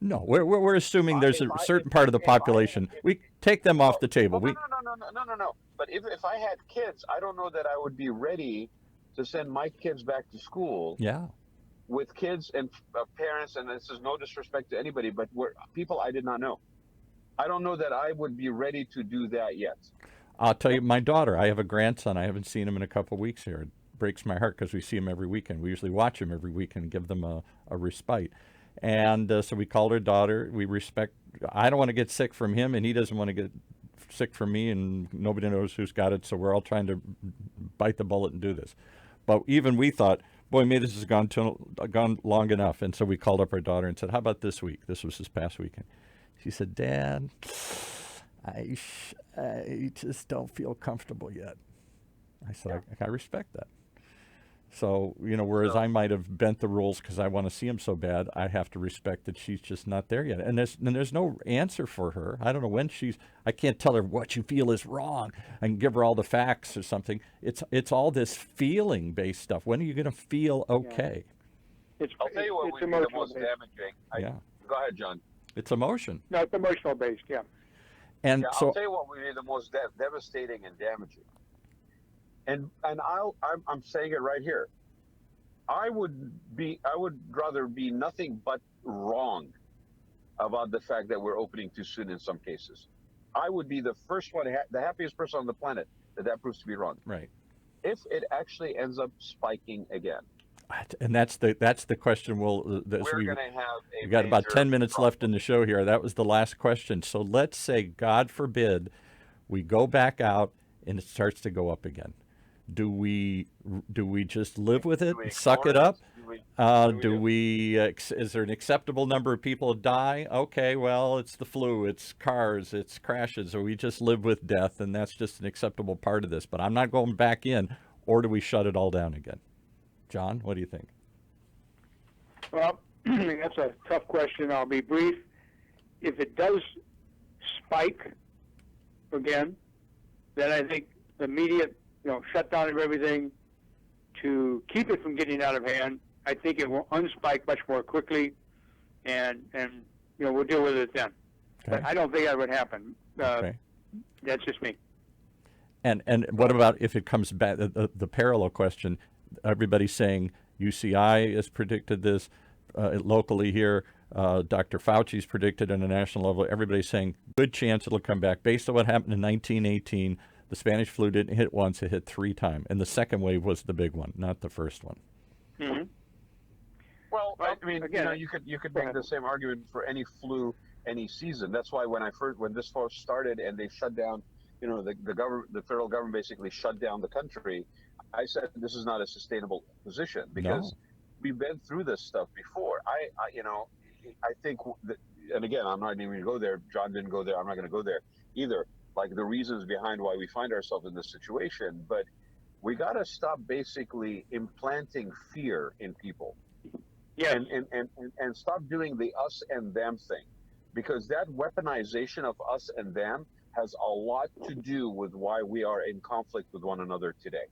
No, we're assuming there's a certain part of the population. We take them off the table. No. But if I had kids, I don't know that I would be ready to send my kids back to school. Yeah. With kids and parents, and this is no disrespect to anybody, but people I did not know. I don't know that I would be ready to do that yet. I'll tell you, my daughter, I have a grandson. I haven't seen him in a couple of weeks here. It breaks my heart because we see him every weekend. We usually watch him every weekend and give them a respite. And so we called her daughter. We respect. I don't want to get sick from him, and he doesn't want to get sick from me, and nobody knows who's got it. So we're all trying to bite the bullet and do this. But even we thought, boy, maybe this has gone long enough. And so we called up our daughter and said, how about this week? This was this past weekend. She said, Dad, I just don't feel comfortable yet. I said, I respect that. So, whereas I might have bent the rules because I want to see him so bad, I have to respect that she's just not there yet. And there's no answer for her. I don't know when I can't tell her what you feel is wrong and give her all the facts or something. It's all this feeling-based stuff. When are you going to feel okay? Yeah. I'll tell you what would be the most damaging. Go ahead, John. It's emotion. No, it's emotional based, yeah. And so I'll tell you what would be the most devastating and damaging. And I'm saying it right here. I would rather be nothing but wrong about the fact that we're opening too soon in some cases. I would be the first one, the happiest person on the planet that proves to be wrong. Right. If it actually ends up spiking again. And that's the question. We're going to have we got about 10 minutes left in the show here. That was the last question. So let's say, God forbid, we go back out and it starts to go up again. Do we just live with it, suck it up? Is there an acceptable number of people die? Okay, well, it's the flu, it's cars, it's crashes, or we just live with death, and that's just an acceptable part of this. But I'm not going back in, or do we shut it all down again? John, what do you think? Well, that's a tough question. I'll be brief. If it does spike again, then I think the immediate shutdown of everything to keep it from getting out of hand, I think it will unspike much more quickly, and we'll deal with it then. Okay. But I don't think that would happen. Okay. That's just me. And what about if it comes back, the parallel question, everybody's saying UCI has predicted this locally here, Dr. Fauci's predicted on a national level, everybody's saying good chance it'll come back. Based on what happened in 1918, the Spanish flu didn't hit once, it hit 3 times. And the second wave was the big one, not the first one. Mm-hmm. Well, I mean, again, you could make the same argument for any flu, any season. That's why when this first started and they shut down, the federal government basically shut down the country, I said this is not a sustainable position because we've been through this stuff before. I think that, and again, I'm not even going to go there. John didn't go there. I'm not going to go there either. Like the reasons behind why we find ourselves in this situation, but we got to stop basically implanting fear in people. Yeah, and stop doing the us and them thing, because that weaponization of us and them has a lot to do with why we are in conflict with one another today.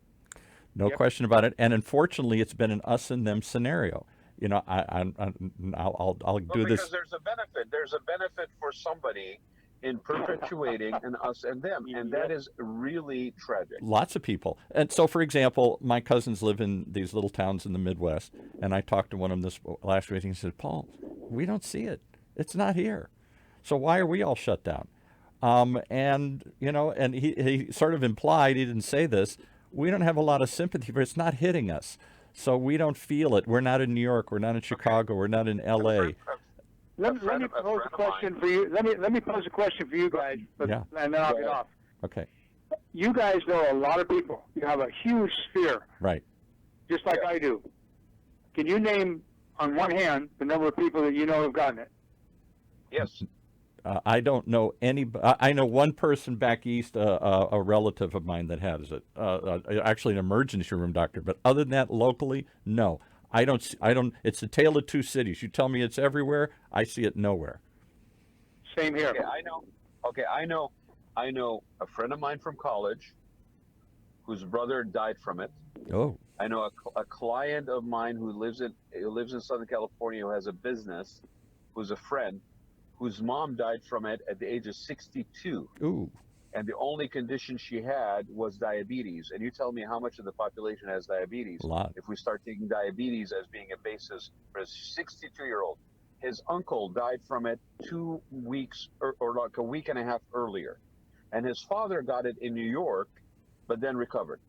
No question about it. And unfortunately, it's been an us and them scenario. I'll do this. Because there's a benefit. There's a benefit for somebody in perpetuating an us and them, and that is really tragic. Lots of people. And so, for example, my cousins live in these little towns in the Midwest, and I talked to one of them this last week, and he said, Paul, we don't see it. It's not here. So why are we all shut down? And, and he sort of implied, he didn't say this, we don't have a lot of sympathy for it. It's not hitting us. So we don't feel it. We're not in New York. We're not in Chicago. We're not in L.A. Let me pose a question for you. Let me pose a question for you guys, Yeah. and then I'll get off. Okay. You guys know a lot of people. You have a huge sphere, Right. just like I do. Can you name on one hand the number of people that you know have gotten it? Yes. I don't know any. I know one person back east, a relative of mine that has it. Actually, an emergency room doctor. But other than that, locally, no. I don't. It's a tale of two cities. You tell me it's everywhere. I see it nowhere. Same here. Okay, I know. Okay, I know a friend of mine from college whose brother died from it. Oh. I know a client of mine who lives in Southern California, who has a business, who's a friend, whose mom died from it at the age of 62. Ooh. And the only condition she had was diabetes. And you tell me how much of the population has diabetes? A lot. If we start taking diabetes as being a basis for a 62-year-old, his uncle died from it 2 weeks or like a week and a half earlier, and his father got it in New York, but then recovered.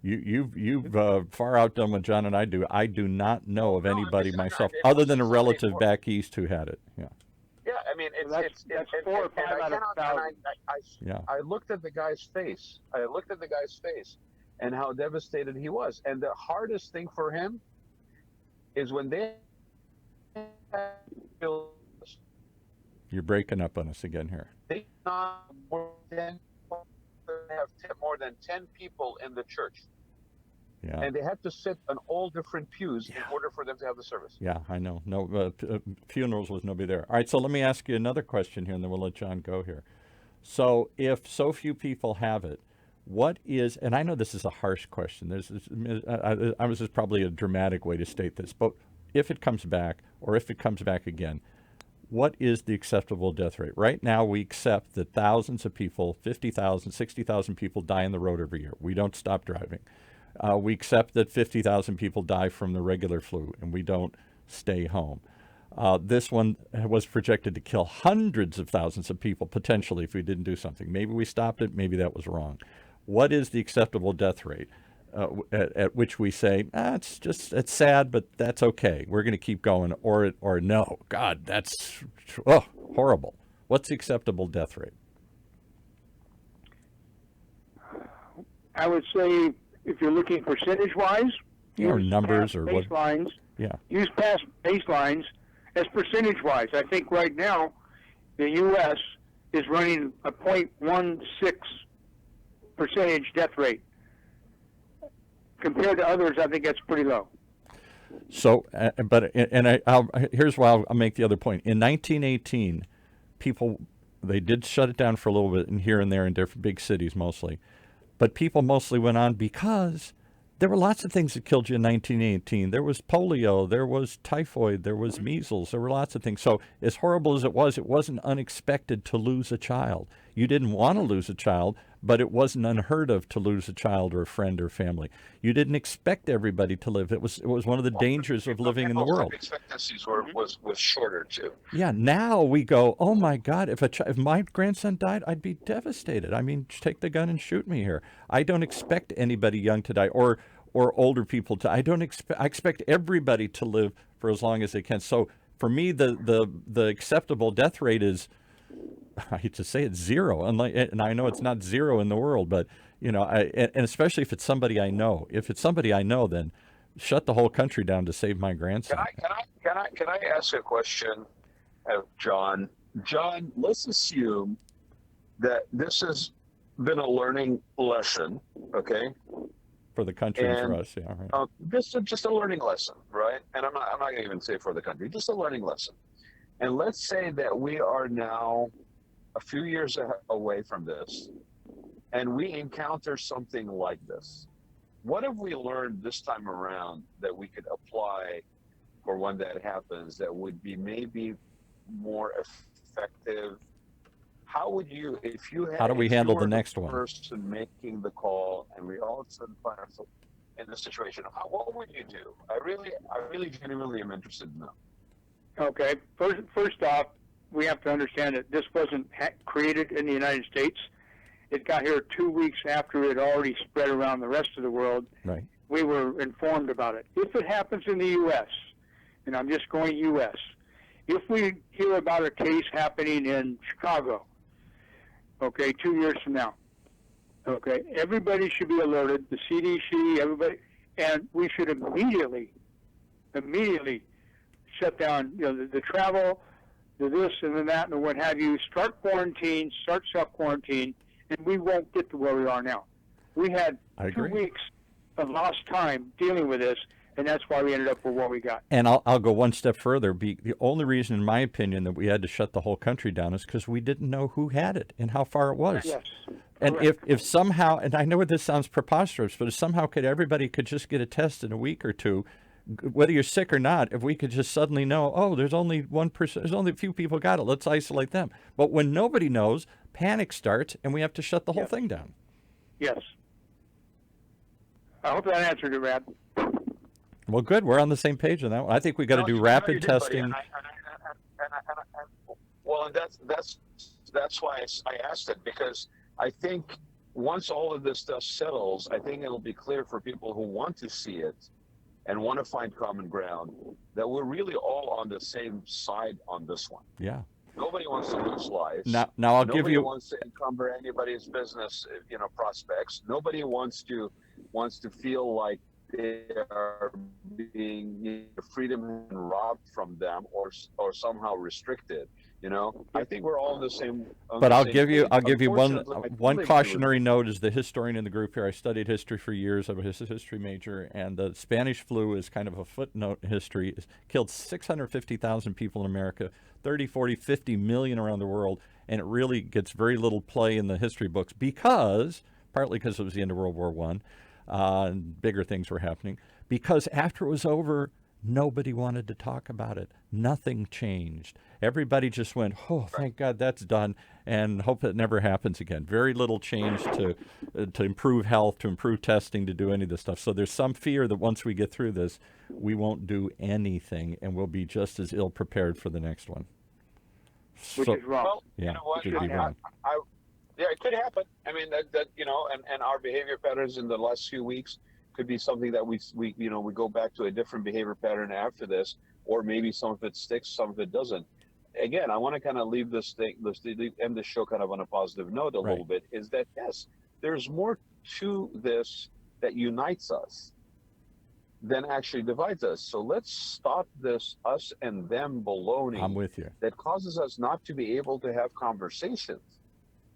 You've far outdone what John and I do. I do not know of anybody myself, it other was than a just relative something- back east who had it. Yeah. Yeah, I mean, That's 4 or 5 out of 1,000. Yeah. I looked at the guy's face. And how devastated he was. And the hardest thing for him is when they You're breaking up on us again here. they not more than have more than 10 people in the church, Yeah. and they have to sit on all different pews in order for them to have the service. Yeah, I know. No funerals with nobody there. All right, so let me ask you another question here, and then we'll let John go here. So, if so few people have it, what is? And I know this is a harsh question. This is probably a dramatic way to state this, but if it comes back, or if it comes back again, what is the acceptable death rate? Right now, we accept that thousands of people, 50,000, 60,000 people die on the road every year. We don't stop driving. We accept that 50,000 people die from the regular flu, and we don't stay home. This one was projected to kill hundreds of thousands of people, potentially, if we didn't do something. Maybe we stopped it. Maybe that was wrong. What is the acceptable death rate at which we say, it's sad, but that's okay. We're going to keep going, or no, God, that's horrible. What's the acceptable death rate? I would say if you're looking percentage-wise, Or use numbers past or what? baselines. Yeah. Use past baselines as percentage-wise. I think right now the U.S. is running a 0.16 percentage death rate. Compared to others, I think that's pretty low. So, here's why I'll make the other point. In 1918, they did shut it down for a little bit, and here and there in different big cities mostly, but people mostly went on because there were lots of things that killed you in 1918. There was polio, there was typhoid, there was measles, there were lots of things. So as horrible as it wasn't unexpected to lose a child. You didn't want to lose a child, but it wasn't unheard of to lose a child or a friend or family. You didn't expect everybody to live. It was one of the dangers of living in the world. Expectancies was shorter too. Yeah, now we go, oh my God, if my grandson died, I'd be devastated. I mean, take the gun and shoot me here. I don't expect anybody young to die or older people to. I expect everybody to live for as long as they can. So for me, the acceptable death rate is, I hate to say it's zero. And I know it's not zero in the world, but and especially if it's somebody I know. If it's somebody I know, then shut the whole country down to save my grandson. Can I ask a question of John? John, let's assume that this has been a learning lesson, okay? For the country and for us, yeah. Right. This is just a learning lesson, right? And I'm not going to even say for the country, just a learning lesson. And let's say that we are now a few years away from this, and we encounter something like this. What have we learned this time around that we could apply for when that happens that would be maybe more effective? How would you, if you had, how do we handle the next one? Person making the call, and we all of a sudden find ourselves in this situation, what would you do? I really genuinely am interested in that. Okay. First off, we have to understand that this wasn't created in the United States. It got here 2 weeks after it already spread around the rest of the world. Right. We were informed about it. If it happens in the U.S., and I'm just going U.S., if we hear about a case happening in Chicago, okay, 2 years from now, okay, everybody should be alerted, the CDC, everybody, and we should immediately shut down, the travel, the this and the that and what have you, start quarantine, start self-quarantine, and we won't get to where we are now. We had 2 weeks of lost time dealing with this, and that's why we ended up with what we got. And I'll go one step further. The only reason, in my opinion, that we had to shut the whole country down is because we didn't know who had it and how far it was. Yes. And if somehow, and I know this sounds preposterous, but if somehow everybody could just get a test in a week or two, whether you're sick or not, if we could just suddenly know, oh, there's only 1%, there's only a few people got it, let's isolate them. But when nobody knows, panic starts, and we have to shut the whole thing down. Yes. I hope that answered it, Rad. Well, good. We're on the same page on that one. I think we got to do rapid testing. Well, and that's why I asked it, because I think once all of this stuff settles, I think it'll be clear for people who want to see it and want to find common ground that we're really all on the same side on this one. Yeah. Nobody wants to lose lives. Now I'll give you. Nobody wants to encumber anybody's business, prospects. Nobody wants to feel like they are being freedom robbed from them or somehow restricted. I think we're all in the same. But I'll give you one cautionary note as the historian in the group here. I studied history for years. I'm a history major, and the Spanish flu is kind of a footnote in history. It killed 650,000 people in America, 30, 40, 50 million around the world, and it really gets very little play in the history books partly because it was the end of World War I, and bigger things were happening. Because after it was over, nobody wanted to talk about it. Nothing changed. Everybody just went, oh, thank God that's done, and hope it never happens again. Very little change to improve health, to improve testing, to do any of this stuff. So there's some fear that once we get through this, we won't do anything, and we'll be just as ill prepared for the next one. Which is wrong. Well, Yeah, you know what? it could be wrong. Yeah, it could happen. I mean, and our behavior patterns in the last few weeks could be something that we go back to a different behavior pattern after this, or maybe some of it sticks, some of it doesn't. Again, I want to kind of leave this thing, end the show kind of on a positive note a little bit, is that, yes, there's more to this that unites us than actually divides us. So let's stop this us and them baloney. I'm with you. That causes us not to be able to have conversations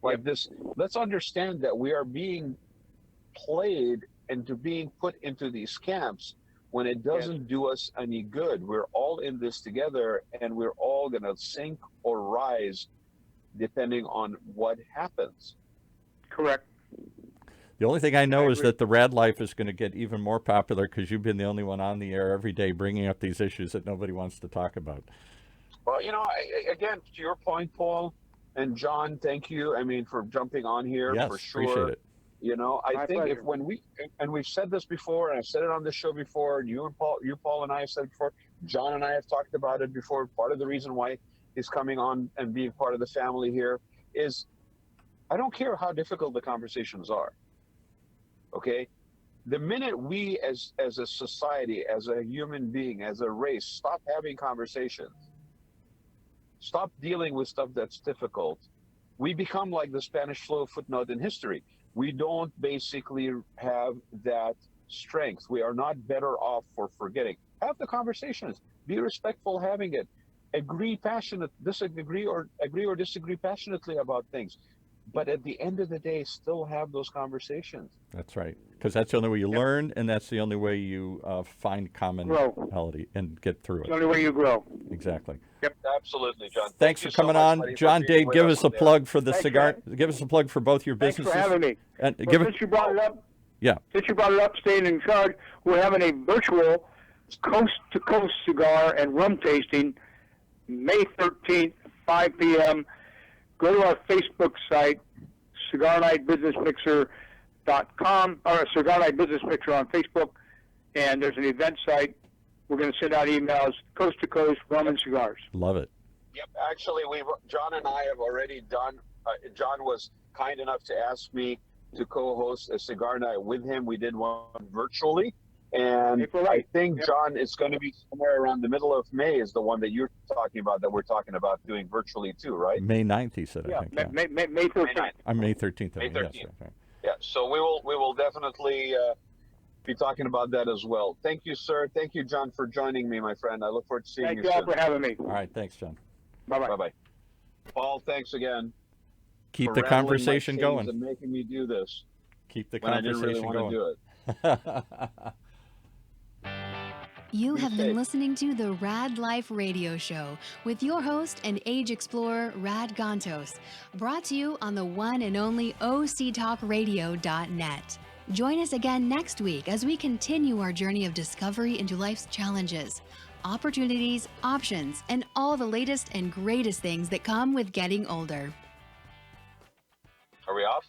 like this. Let's understand that we are being played into being put into these camps when it doesn't do us any good. We're all in this together, and we're all going to sink or rise depending on what happens. Correct. The only thing I know is that the Raad Life is going to get even more popular because you've been the only one on the air every day bringing up these issues that nobody wants to talk about. Well, again, to your point, Paul and John, thank you. I mean, for jumping on here, yes, for sure. Appreciate it. I think if we've said this before, and I've said it on this show before, and you, Paul, and I have said it before, John and I have talked about it before. Part of the reason why he's coming on and being part of the family here is, I don't care how difficult the conversations are. Okay, the minute we, as a society, as a human being, as a race, stop having conversations, stop dealing with stuff that's difficult, we become like the Spanish flu footnote in history. We don't basically have that strength. We are not better off for forgetting. Have the conversations. Be respectful having it. Agree agree or disagree passionately about things. But at the end of the day, still have those conversations. That's right. Because that's the only way you learn, and that's the only way you find commonality and get through it. It's the only way you grow. Exactly. Yep, absolutely, John. Thanks for coming on. John, Dave, give us a plug for the cigar. Give us a plug for both your businesses. Thanks for having me. And since you brought it up, staying in charge, we're having a virtual coast-to-coast cigar and rum tasting May 13th, 5 p.m. Go to our Facebook site, CigarNightBusinessMixer.com, or Cigar Night Business Mixer on Facebook, and there's an event site. We're going to send out emails, coast to coast, rum and cigars. Love it. Yep. Actually, John and I have already done. John was kind enough to ask me to co-host a cigar night with him. We did one virtually, and April I 8th. think Yep. John, it's going to be somewhere around the middle of May. Is the one that you're talking about that we're talking about doing virtually too, right? May 9th, he said, I Yeah, think. May May 13th. 9th. I'm May 13th. May Yes, 13th. right. Yeah. So we will definitely be talking about that as well. Thank you, sir. Thank you, John, for joining me, my friend. I look forward to seeing Thank you you all soon. for having me. All right, thanks, John. Bye-bye. Bye bye. Paul, thanks again. Keep for the rattling my conversation chains going. and making me do this Keep the when I didn't really conversation want to going. do it. You Be have safe. been listening to the Rad Life Radio Show with your host and age explorer, Rad Gantos, brought to you on the one and only octalkradio.net. Join us again next week as we continue our journey of discovery into life's challenges, opportunities, options, and all the latest and greatest things that come with getting older. Are we off?